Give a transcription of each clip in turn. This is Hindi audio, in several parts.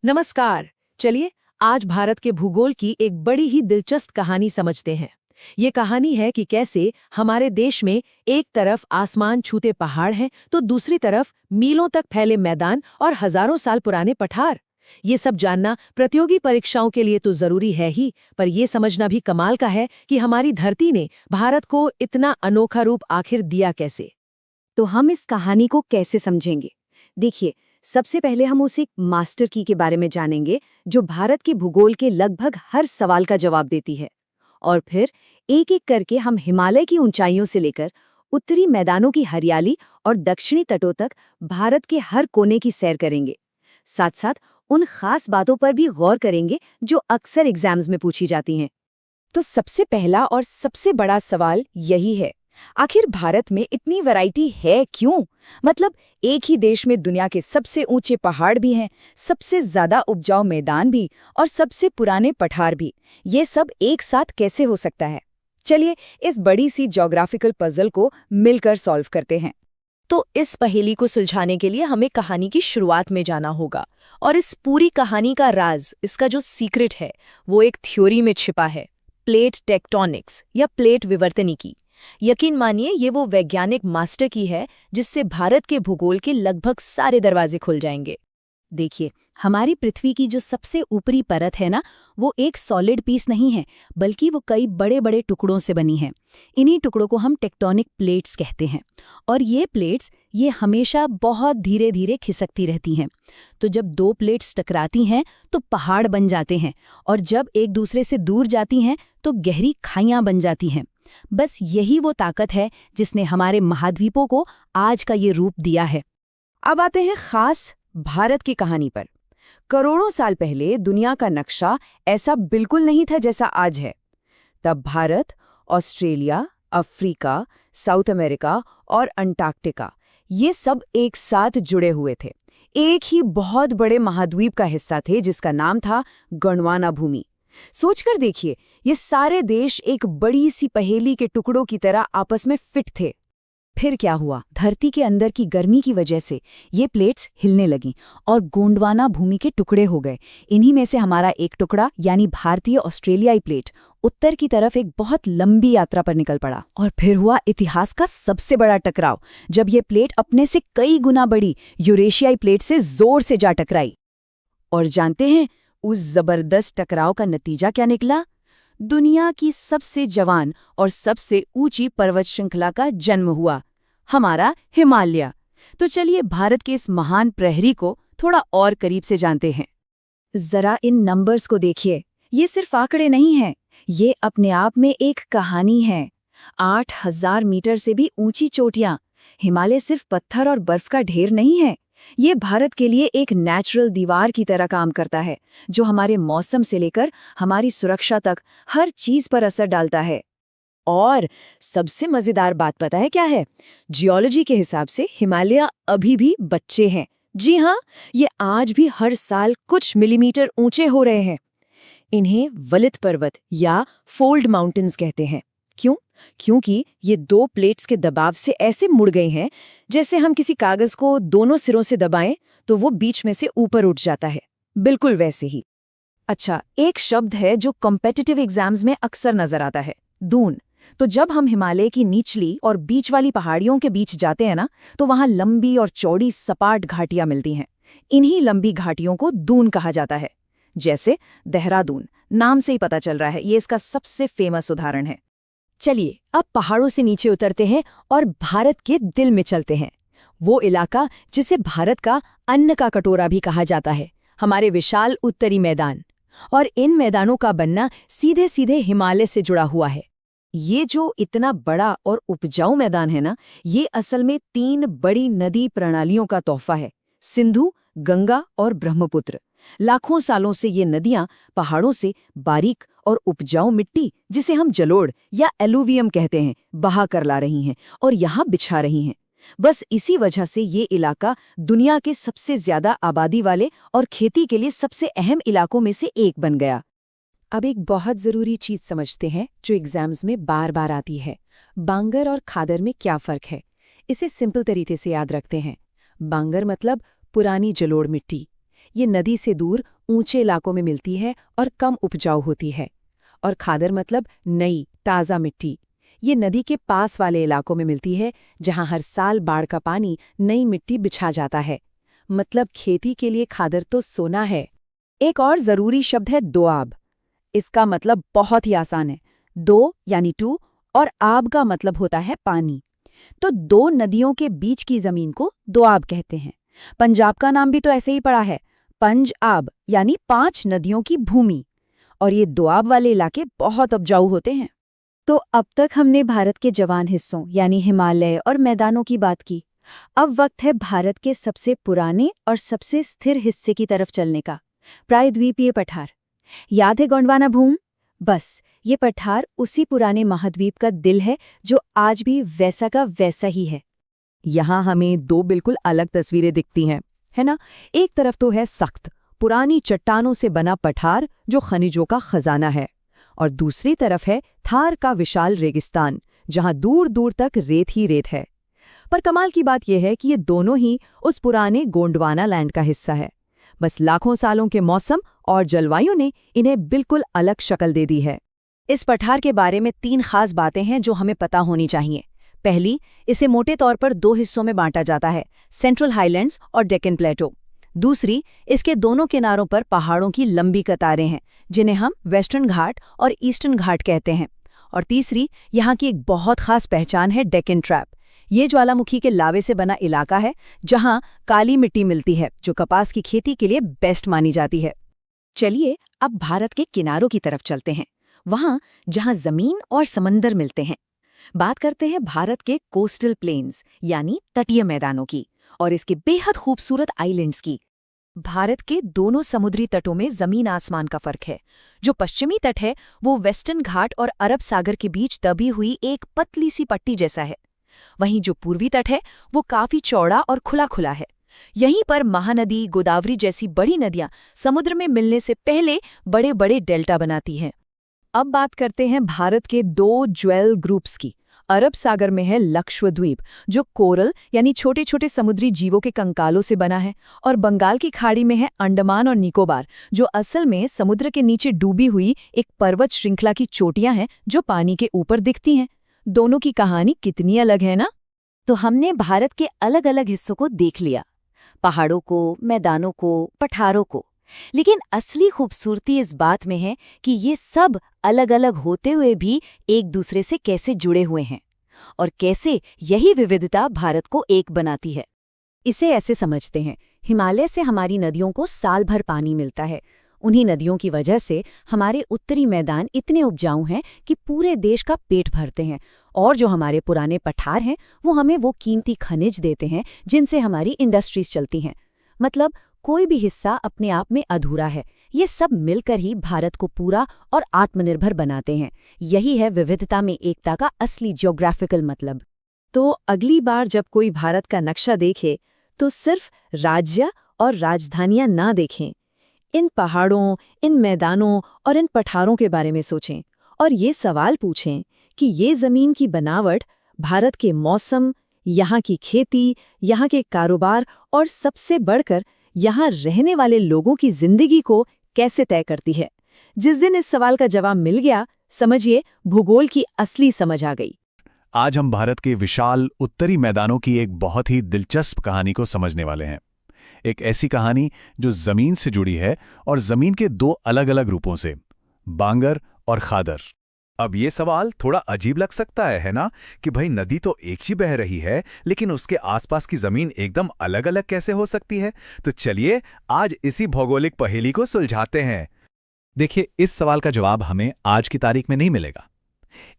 नमस्कार। चलिए आज भारत के भूगोल की एक बड़ी ही दिलचस्प कहानी समझते हैं। ये कहानी है कि कैसे हमारे देश में एक तरफ आसमान छूते पहाड़ हैं तो दूसरी तरफ मीलों तक फैले मैदान और हजारों साल पुराने पठार। ये सब जानना प्रतियोगी परीक्षाओं के लिए तो जरूरी है ही, पर ये समझना भी कमाल का है कि हमारी धरती ने भारत को इतना अनोखा रूप आखिर दिया कैसे। तो हम इस कहानी को कैसे समझेंगे? देखिए, सबसे पहले हम उस एक मास्टर की के बारे में जानेंगे जो भारत के भूगोल के लगभग हर सवाल का जवाब देती है। और फिर एक एक करके हम हिमालय की ऊंचाइयों से लेकर उत्तरी मैदानों की हरियाली और दक्षिणी तटों तक भारत के हर कोने की सैर करेंगे। साथ साथ उन खास बातों पर भी गौर करेंगे जो अक्सर एग्जाम्स में पूछी जाती हैं। तो सबसे पहला और सबसे बड़ा सवाल यही है, आखिर भारत में इतनी वैरायटी है क्यों? मतलब एक ही देश में दुनिया के सबसे ऊंचे पहाड़ भी हैं, सबसे ज्यादा उपजाऊ मैदान भी और सबसे पुराने पठार भी। ये सब एक साथ कैसे हो सकता है? चलिए इस बड़ी सी ज्योग्राफिकल पजल को मिलकर सॉल्व करते हैं। तो इस पहेली को सुलझाने के लिए हमें कहानी की शुरुआत में जाना होगा। और इस पूरी कहानी का राज, इसका जो सीक्रेट है, वो एक थ्योरी में छिपा है, प्लेट टेक्टोनिक्स या प्लेट विवर्तनी की। यकीन मानिए ये वो वैज्ञानिक मास्टर की है जिससे भारत के भूगोल के लगभग सारे दरवाजे खुल जाएंगे। देखिए, हमारी पृथ्वी की जो सबसे ऊपरी परत है ना, वो एक सॉलिड पीस नहीं है, बल्कि वो कई बड़े बड़े टुकड़ों से बनी है। इन्हीं टुकड़ों को हम टेक्टोनिक प्लेट्स कहते हैं। और ये प्लेट्स हमेशा बहुत धीरे धीरे खिसकती रहती हैं। तो जब दो प्लेट्स टकराती हैं तो पहाड़ बन जाते हैं, और जब एक दूसरे से दूर जाती हैं तो गहरी खाइयां बन जाती हैं। बस यही वो ताकत है जिसने हमारे महाद्वीपों को आज का ये रूप दिया है। अब आते हैं खास भारत की कहानी पर। करोड़ों साल पहले दुनिया का नक्शा ऐसा बिल्कुल नहीं था जैसा आज है। तब Bharat, Australia, Africa, south America और अंटार्कटिका, ये सब एक साथ जुड़े हुए थे। एक ही बहुत बड़े महाद्वीप का हिस्सा थे जिसका नाम था गोंडवाना भूमि। सोचकर देखिए, ये सारे देश एक बड़ी सी पहेली के टुकड़ों की तरह आपस में फिट थे। फिर क्या हुआ? धरती के अंदर की गर्मी की वजह से ये प्लेट्स हिलने लगीं और गोंडवाना भूमि के टुकड़े हो गए। इन्हीं में से हमारा एक टुकड़ा यानी भारतीय ऑस्ट्रेलियाई प्लेट उत्तर की तरफ एक बहुत लंबी यात्रा पर निकल पड़ा। और फिर हुआ इतिहास का सबसे बड़ा टकराव, जब ये प्लेट अपने से कई गुना बड़ी यूरेशियाई प्लेट से जोर से जा टकराई। और जानते हैं उस जबरदस्त टकराव का नतीजा क्या निकला? दुनिया की सबसे जवान और सबसे ऊंची पर्वत श्रृंखला का जन्म हुआ, हमारा हिमालय। तो चलिए भारत के इस महान प्रहरी को थोड़ा और करीब से जानते हैं। जरा इन नंबर्स को देखिए, ये सिर्फ आंकड़े नहीं हैं, ये अपने आप में एक कहानी है। 8000 मीटर से भी ऊंची चोटियां। हिमालय सिर्फ पत्थर और बर्फ का ढेर नहीं है, ये भारत के लिए एक नेचुरल दीवार की तरह काम करता है, जो हमारे मौसम से लेकर हमारी सुरक्षा तक हर चीज पर असर डालता है। और सबसे मजेदार बात पता है क्या है? जियोलॉजी के हिसाब से हिमालय अभी भी बच्चे हैं। जी हाँ, ये आज भी हर साल कुछ मिलीमीटर ऊंचे हो रहे हैं। इन्हें वलित पर्वत या फोल्ड माउंटेन्स कहते हैं। क्यों? क्योंकि ये दो प्लेट्स के दबाव से ऐसे मुड़ गए हैं जैसे हम किसी कागज को दोनों सिरों से दबाएं तो वो बीच में से ऊपर उठ जाता है, बिल्कुल वैसे ही। अच्छा, एक शब्द है जो कॉम्पिटिटिव एग्जाम्स में अक्सर नजर आता है, दून। तो जब हम हिमालय की निचली और बीच वाली पहाड़ियों के बीच जाते हैं ना, तो वहां लंबी और चौड़ी सपाट घाटियां मिलती हैं। इन्हीं लंबी घाटियों को दून कहा जाता है। जैसे देहरादून, नाम से ही पता चल रहा है, ये इसका सबसे फेमस उदाहरण है। चलिए अब पहाड़ों से नीचे उतरते हैं और भारत के दिल में चलते हैं। वो इलाका जिसे भारत का अन्न का कटोरा भी कहा जाता है, हमारे विशाल उत्तरी मैदान। और इन मैदानों का बनना सीधे सीधे हिमालय से जुड़ा हुआ है। ये जो इतना बड़ा और उपजाऊ मैदान है ना, ये असल में 3 बड़ी नदी प्रणालियों का तोहफा है, सिंधु, गंगा और ब्रह्मपुत्र। लाखों सालों से ये नदियां पहाड़ों से बारीक और उपजाऊ मिट्टी, जिसे हम जलोढ़ या एलुवियम कहते हैं, बहा कर ला रही हैं और यहाँ बिछा रही हैं। बस इसी वजह से ये इलाका दुनिया के सबसे ज्यादा आबादी वाले और खेती के लिए सबसे अहम इलाकों में से एक बन गया। अब एक बहुत जरूरी चीज समझते हैं जो एग्जाम्स में बार बार आती है, बांगर और खादर में क्या फर्क है। इसे सिंपल तरीके से याद रखते हैं। बांगर मतलब पुरानी जलोढ़ मिट्टी, ये नदी से दूर ऊंचे इलाकों में मिलती है और कम उपजाऊ होती है। और खादर मतलब नई ताज़ा मिट्टी। ये नदी के पास वाले इलाकों में मिलती है जहां हर साल बाढ़ का पानी नई मिट्टी बिछा जाता है। मतलब खेती के लिए खादर तो सोना है। एक और जरूरी शब्द है दोआब। इसका मतलब बहुत ही आसान है। दो यानी टू और आब का मतलब होता है पानी। तो दो नदियों के बीच की जमीन को दोआब कहते हैं। पंजाब का नाम भी तो ऐसे ही पड़ा है, पंज आब यानी 5 नदियों की भूमि। और ये दोआब वाले इलाके बहुत उपजाऊ होते हैं। तो अब तक हमने भारत के जवान हिस्सों यानी हिमालय और मैदानों की बात की। अब वक्त है भारत के सबसे पुराने और सबसे स्थिर हिस्से की तरफ चलने का, प्रायद्वीपीय पठार। याद है गोंडवाना भूमि? बस ये पठार उसी पुराने महाद्वीप का दिल है जो आज भी वैसा का वैसा ही है। यहाँ हमें 2 बिल्कुल अलग तस्वीरें दिखती हैं, है ना? एक तरफ तो है सख्त पुरानी चट्टानों से बना पठार जो खनिजों का खजाना है, और दूसरी तरफ है थार का विशाल रेगिस्तान जहां दूर दूर तक रेत ही रेत है। पर कमाल की बात यह है कि ये दोनों ही उस पुराने गोंडवाना लैंड का हिस्सा है। बस लाखों सालों के मौसम और जलवायु ने इन्हें बिल्कुल अलग शक्ल दे दी है। इस पठार के बारे में 3 खास बातें हैं जो हमें पता होनी चाहिए। पहली, इसे मोटे तौर पर 2 हिस्सों में बांटा जाता है, सेंट्रल हाईलैंड्स और डेक्कन प्लेटो। दूसरी, इसके दोनों किनारों पर पहाड़ों की लंबी कतारें हैं जिन्हें हम वेस्टर्न घाट और ईस्टर्न घाट कहते हैं। और तीसरी, यहाँ की एक बहुत खास पहचान है डेक्कन ट्रैप। ये ज्वालामुखी के लावे से बना इलाका है जहाँ काली मिट्टी मिलती है जो कपास की खेती के लिए बेस्ट मानी जाती है। चलिए अब भारत के किनारों की तरफ चलते हैं, वहां जहां जमीन और समंदर मिलते हैं। बात करते हैं भारत के कोस्टल प्लेन्स यानी तटीय मैदानों की और इसके बेहद खूबसूरत आइलैंड्स की। भारत के दोनों समुद्री तटों में जमीन आसमान का फर्क है। जो पश्चिमी तट है वो वेस्टर्न घाट और अरब सागर के बीच दबी हुई एक पतली सी पट्टी जैसा है। वहीं जो पूर्वी तट है वो काफी चौड़ा और खुला खुला है। यहीं पर महानदी, गोदावरी जैसी बड़ी नदियां समुद्र में मिलने से पहले बड़े बड़े डेल्टा बनाती हैं। अब बात करते हैं भारत के 2 ज्वेल ग्रुप्स की। अरब सागर में है लक्षद्वीप जो कोरल यानी छोटे छोटे समुद्री जीवों के कंकालों से बना है, और बंगाल की खाड़ी में है अंडमान और निकोबार जो असल में समुद्र के नीचे डूबी हुई एक पर्वत श्रृंखला की चोटियां हैं जो पानी के ऊपर दिखती हैं। दोनों की कहानी कितनी अलग है ना? तो हमने भारत के अलग अलग हिस्सों को देख लिया, पहाड़ों को, मैदानों को, पठारों को। लेकिन असली खूबसूरती इस बात में है कि ये सब अलग अलग होते हुए भी एक दूसरे से कैसे जुड़े हुए हैं और कैसे यही विविधता भारत को एक बनाती है। इसे ऐसे समझते हैं, हिमालय से हमारी नदियों को साल भर पानी मिलता है। उन्हीं नदियों की वजह से हमारे उत्तरी मैदान इतने उपजाऊ हैं कि पूरे देश का पेट भरते हैं, और जो हमारे पुराने पठार हैं वो हमें वो कीमती खनिज देते हैं जिनसे हमारी इंडस्ट्रीज चलती हैं। मतलब कोई भी हिस्सा अपने आप में अधूरा है, ये सब मिलकर ही भारत को पूरा और आत्मनिर्भर बनाते हैं। यही है विविधता में एकता का असली ज्योग्राफिकल मतलब। तो अगली बार जब कोई भारत का नक्शा देखे तो सिर्फ राज्य और राजधानियां ना देखें, इन पहाड़ों, इन मैदानों और इन पठारों के बारे में सोचें और ये सवाल पूछें कि ये जमीन की बनावट भारत के मौसम, यहाँ की खेती, यहाँ के कारोबार और सबसे बढ़कर यहाँ रहने वाले लोगों की जिंदगी को कैसे तय करती है। जिस दिन इस सवाल का जवाब मिल गया, समझिए भूगोल की असली समझ आ गई। आज हम भारत के विशाल उत्तरी मैदानों की एक बहुत ही दिलचस्प कहानी को समझने वाले हैं। एक ऐसी कहानी जो जमीन से जुड़ी है और जमीन के 2 अलग-अलग रूपों से, बांगर और खादर। अब ये सवाल थोड़ा अजीब लग सकता है ना, कि भाई नदी तो एक ही बह रही है लेकिन उसके आसपास की जमीन एकदम अलग-अलग कैसे हो सकती है? तो चलिए आज इसी भौगोलिक पहेली को सुलझाते हैं। देखिए, इस सवाल का जवाब हमें आज की तारीख में नहीं मिलेगा।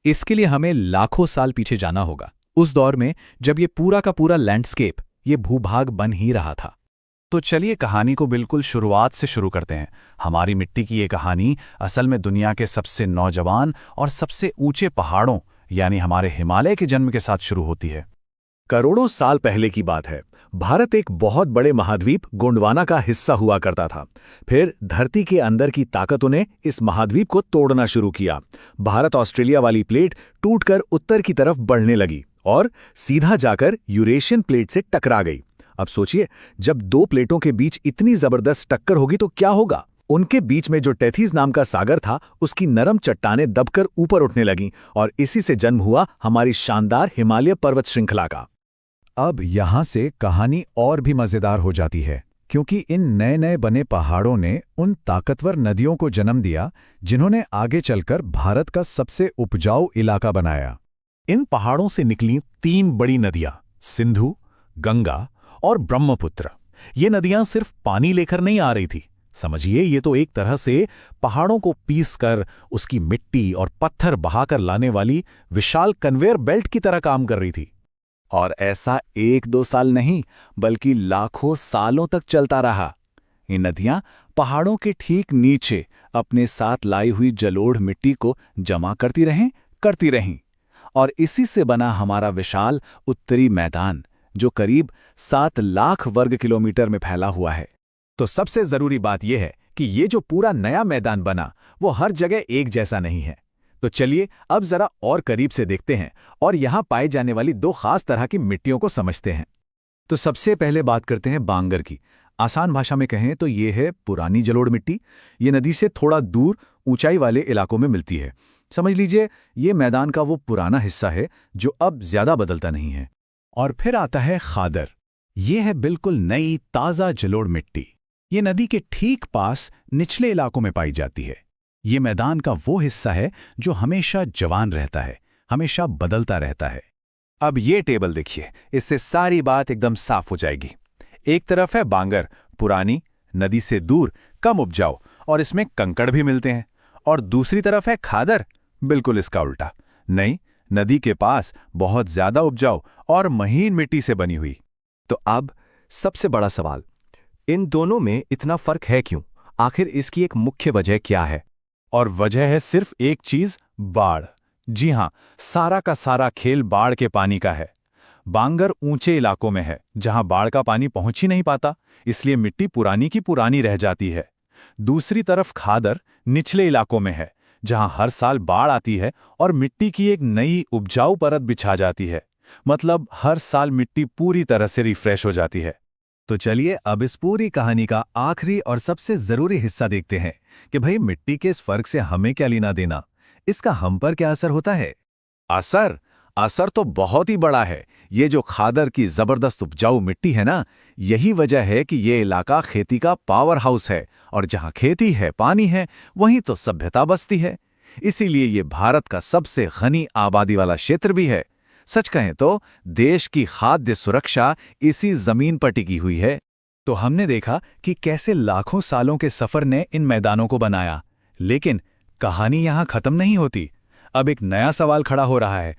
इसके लिए हमें लाखों साल पीछे जाना होगा, उस दौर में जब ये पूरा का पूरा लैंडस्केप, ये भूभाग बन ही रहा था। तो चलिए कहानी को बिल्कुल शुरुआत से शुरू करते हैं। हमारी मिट्टी की ये कहानी असल में दुनिया के सबसे नौजवान और सबसे ऊंचे पहाड़ों यानी हमारे हिमालय के जन्म के साथ शुरू होती है। करोड़ों साल पहले की बात है। भारत एक बहुत बड़े महाद्वीप गोंडवाना का हिस्सा हुआ करता था। फिर धरती के अंदर की ताकतों ने इस महाद्वीप को तोड़ना शुरू किया। भारत ऑस्ट्रेलिया वाली प्लेट टूटकर उत्तर की तरफ बढ़ने लगी और सीधा जाकर यूरेशियन प्लेट से टकरा गई। अब सोचिए, जब दो प्लेटों के बीच इतनी जबरदस्त टक्कर होगी तो क्या होगा। उनके बीच में जो टेथीज नाम का सागर था, उसकी नरम चट्टानें दबकर ऊपर उठने लगीं और इसी से जन्म हुआ हमारी शानदार हिमालय पर्वत श्रृंखला का। अब यहाँ से कहानी और भी मजेदार हो जाती है, क्योंकि इन नए नए बने पहाड़ों ने उन ताकतवर नदियों को जन्म दिया जिन्होंने आगे चलकर भारत का सबसे उपजाऊ इलाका बनाया। इन पहाड़ों से निकली 3 बड़ी नदियां, सिंधु, गंगा और ब्रह्मपुत्र। ये नदियां सिर्फ पानी लेकर नहीं आ रही थी, समझिए ये तो एक तरह से पहाड़ों को पीसकर उसकी मिट्टी और पत्थर बहाकर लाने वाली विशाल कन्वेयर बेल्ट की तरह काम कर रही थी। और ऐसा 1-2 साल नहीं, बल्कि लाखों सालों तक चलता रहा। ये नदियां पहाड़ों के ठीक नीचे अपने साथ लाई हुई जलोढ़ मिट्टी को जमा करती रहीं, और इसी से बना हमारा विशाल उत्तरी मैदान, जो करीब 7 लाख वर्ग किलोमीटर में फैला हुआ है। तो सबसे जरूरी बात यह है कि ये जो पूरा नया मैदान बना, वो हर जगह एक जैसा नहीं है। तो चलिए अब जरा और करीब से देखते हैं और यहाँ पाए जाने वाली 2 खास तरह की मिट्टियों को समझते हैं। तो सबसे पहले बात करते हैं बांगर की। आसान भाषा में कहें तो ये है पुरानी जलोढ़ मिट्टी। ये नदी से थोड़ा दूर ऊंचाई वाले इलाकों में मिलती है। समझ लीजिए ये मैदान का वो पुराना हिस्सा है जो अब ज्यादा बदलता नहीं है। और फिर आता है खादर। ये है बिल्कुल नई ताज़ा जलोढ़ मिट्टी। ये नदी के ठीक पास निचले इलाकों में पाई जाती है। ये मैदान का वो हिस्सा है जो हमेशा जवान रहता है, हमेशा बदलता रहता है। अब ये टेबल देखिए, इससे सारी बात एकदम साफ हो जाएगी। एक तरफ है बांगर, पुरानी, नदी से दूर, कम उपजाऊ और इसमें कंकड़ भी मिलते हैं। और दूसरी तरफ है खादर, बिल्कुल इसका उल्टा, नई, नदी के पास, बहुत ज्यादा उपजाऊ और महीन मिट्टी से बनी हुई। तो अब सबसे बड़ा सवाल, इन दोनों में इतना फर्क है क्यों? आखिर इसकी एक मुख्य वजह क्या है? और वजह है सिर्फ एक चीज, बाढ़। जी हां, सारा का सारा खेल बाढ़ के पानी का है। बांगर ऊंचे इलाकों में है जहां बाढ़ का पानी पहुंच ही नहीं पाता, इसलिए मिट्टी पुरानी की पुरानी रह जाती है। दूसरी तरफ खादर निचले इलाकों में है जहां हर साल बाढ़ आती है और मिट्टी की एक नई उपजाऊ परत बिछा जाती है। मतलब हर साल मिट्टी पूरी तरह से रिफ्रेश हो जाती है। तो चलिए अब इस पूरी कहानी का आखिरी और सबसे जरूरी हिस्सा देखते हैं कि भाई मिट्टी के इस फर्क से हमें क्या लेना देना, इसका हम पर क्या असर होता है। असर तो बहुत ही बड़ा है। ये जो खादर की जबरदस्त उपजाऊ मिट्टी है ना, यही वजह है कि ये इलाका खेती का पावर हाउस है, और जहां खेती है, पानी है, वहीं तो सभ्यता बसती है। इसीलिए ये भारत का सबसे घनी आबादी वाला क्षेत्र भी है। सच कहें तो देश की खाद्य सुरक्षा इसी जमीन पर टिकी हुई है। तो हमने देखा कि कैसे लाखों सालों के सफर ने इन मैदानों को बनाया, लेकिन कहानी यहां खत्म नहीं होती। अब एक नया सवाल खड़ा हो रहा है।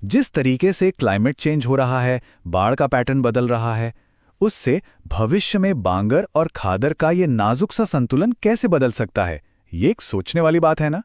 जिस तरीके से क्लाइमेट चेंज हो रहा है, बाढ़ का पैटर्न बदल रहा है, उससे भविष्य में बांगर और खादर का ये नाजुक सा संतुलन कैसे बदल सकता है? ये एक सोचने वाली बात है ना।